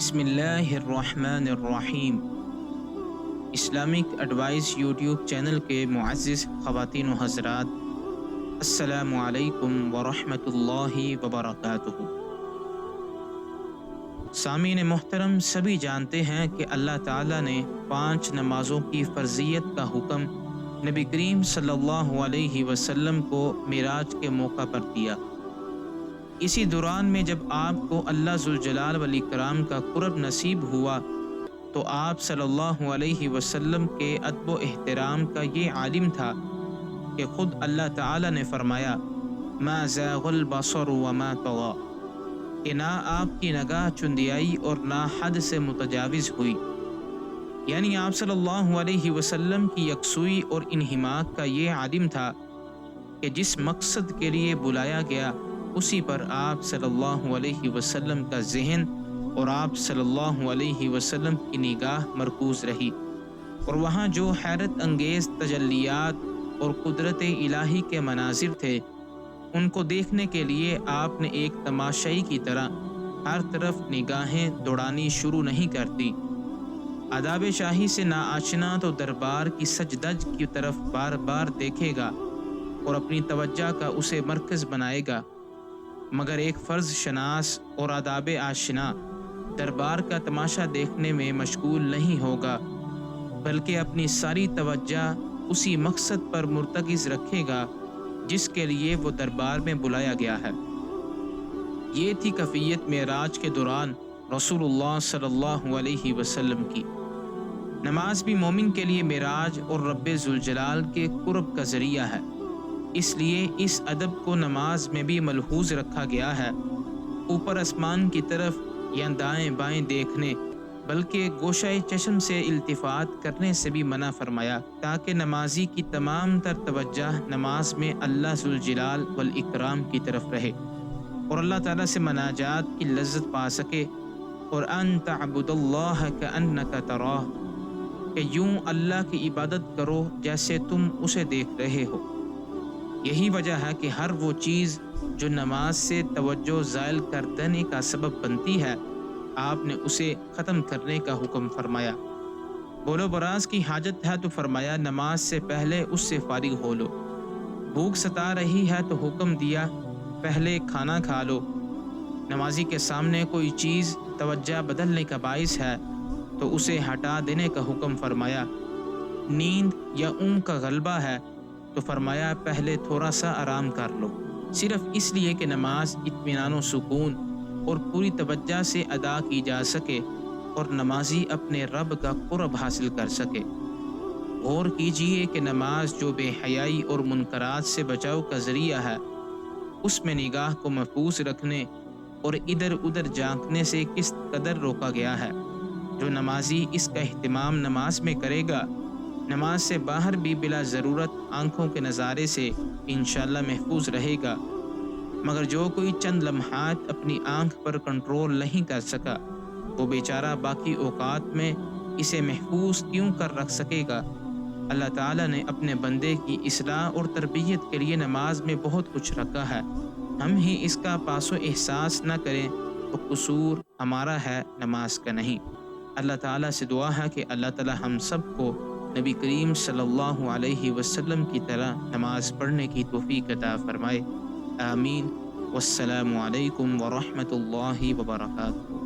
بسم اللہ الرحمن الرحیم۔ اسلامک ایڈوائس یوٹیوب چینل کے معزز خواتین و حضرات، السلام علیکم ورحمۃ اللہ وبرکاتہ۔ سامعین محترم، سبھی جانتے ہیں کہ اللہ تعالیٰ نے 5 نمازوں کی فرضیت کا حکم نبی کریم صلی اللہ علیہ وسلم کو معراج کے موقع پر دیا۔ اسی دوران میں جب آپ کو اللہ ذوالجلال والاکرام کا قرب نصیب ہوا تو آپ صلی اللہ علیہ وسلم کے ادب و احترام کا یہ عالم تھا کہ خود اللہ تعالی نے فرمایا ما زاغ البصر وما طغى، کہ نہ آپ کی نگاہ چندیائی اور نہ حد سے متجاوز ہوئی، یعنی آپ صلی اللہ علیہ وسلم کی یکسوئی اور انہماک کا یہ عالم تھا کہ جس مقصد کے لیے بلایا گیا اسی پر آپ صلی اللہ علیہ وسلم کا ذہن اور آپ صلی اللہ علیہ وسلم کی نگاہ مرکوز رہی، اور وہاں جو حیرت انگیز تجلیات اور قدرت الہی کے مناظر تھے ان کو دیکھنے کے لیے آپ نے ایک تماشائی کی طرح ہر طرف نگاہیں دوڑانی شروع نہیں کرتی۔ آداب شاہی سے ناآشنا تو دربار کی سجدج کی طرف بار بار دیکھے گا اور اپنی توجہ کا اسے مرکز بنائے گا، مگر ایک فرض شناس اور آداب آشنا دربار کا تماشا دیکھنے میں مشغول نہیں ہوگا، بلکہ اپنی ساری توجہ اسی مقصد پر مرتکز رکھے گا جس کے لیے وہ دربار میں بلایا گیا ہے۔ یہ تھی کیفیت معراج کے دوران رسول اللہ صلی اللہ علیہ وسلم کی۔ نماز بھی مومن کے لیے معراج اور رب ذوالجلال کے قرب کا ذریعہ ہے، اس لیے اس ادب کو نماز میں بھی ملحوظ رکھا گیا ہے۔ اوپر آسمان کی طرف یا دائیں بائیں دیکھنے بلکہ گوشہ چشم سے التفات کرنے سے بھی منع فرمایا، تاکہ نمازی کی تمام تر توجہ نماز میں اللہ ذوالجلال والاکرام کی طرف رہے اور اللہ تعالیٰ سے مناجات کی لذت پا سکے، اور ان تعبد اللہ کأنک تراہ، کہ یوں اللہ کی عبادت کرو جیسے تم اسے دیکھ رہے ہو۔ یہی وجہ ہے کہ ہر وہ چیز جو نماز سے توجہ زائل کر دینے کا سبب بنتی ہے آپ نے اسے ختم کرنے کا حکم فرمایا۔ بول و براز کی حاجت ہے تو فرمایا نماز سے پہلے اس سے فارغ ہو لو۔ بھوک ستا رہی ہے تو حکم دیا پہلے کھانا کھا لو۔ نمازی کے سامنے کوئی چیز توجہ بدلنے کا باعث ہے تو اسے ہٹا دینے کا حکم فرمایا۔ نیند یا اونگ کا غلبہ ہے تو فرمایا پہلے تھوڑا سا آرام کر لو، صرف اس لیے کہ نماز اطمینان و سکون اور پوری توجہ سے ادا کی جا سکے اور نمازی اپنے رب کا قرب حاصل کر سکے۔ غور کیجئے کہ نماز جو بے حیائی اور منکرات سے بچاؤ کا ذریعہ ہے، اس میں نگاہ کو محفوظ رکھنے اور ادھر ادھر جھانکنے سے کس قدر روکا گیا ہے۔ جو نمازی اس کا اہتمام نماز میں کرے گا، نماز سے باہر بھی بلا ضرورت آنکھوں کے نظارے سے انشاءاللہ محفوظ رہے گا، مگر جو کوئی چند لمحات اپنی آنکھ پر کنٹرول نہیں کر سکا وہ بیچارہ باقی اوقات میں اسے محفوظ کیوں کر رکھ سکے گا۔ اللہ تعالیٰ نے اپنے بندے کی اصلاح اور تربیت کے لیے نماز میں بہت کچھ رکھا ہے، ہم ہی اس کا پاس و احساس نہ کریں تو قصور ہمارا ہے، نماز کا نہیں۔ اللہ تعالیٰ سے دعا ہے کہ اللہ تعالیٰ ہم سب کو نبی کریم صلی اللہ علیہ وسلم کی طرح نماز پڑھنے کی توفیق عطا فرمائے، آمین۔ والسلام علیکم ورحمۃ اللہ وبرکاتہ۔